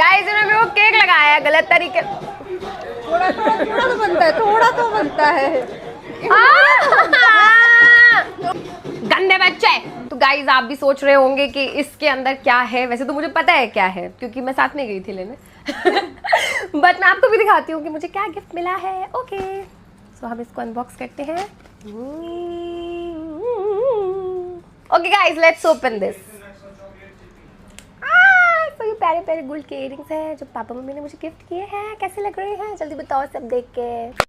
Guys इन्होंने मेरे को केक लगाया है गलत तरीके। थोड़ा तो बनता है, थोड़ा तो बनता है। गंदे बच्चे। तो गाइस आप भी सोच रहे होंगे कि इसके अंदर क्या है। वैसे तो मुझे पता है क्या है क्योंकि मैं साथ में गई थी लेने। बट मैं आपको भी दिखाती हूँ कि मुझे क्या गिफ्ट मिला है। ओके सो हम इसको अनबॉक्स करते हैं। Okay guys let's open this. तो ये प्यारे प्यारे गोल्ड के इयररिंग्स हैं जो पापा मम्मी ने मुझे गिफ्ट किए हैं। कैसे लग रहे हैं जल्दी बताओ सब देख के।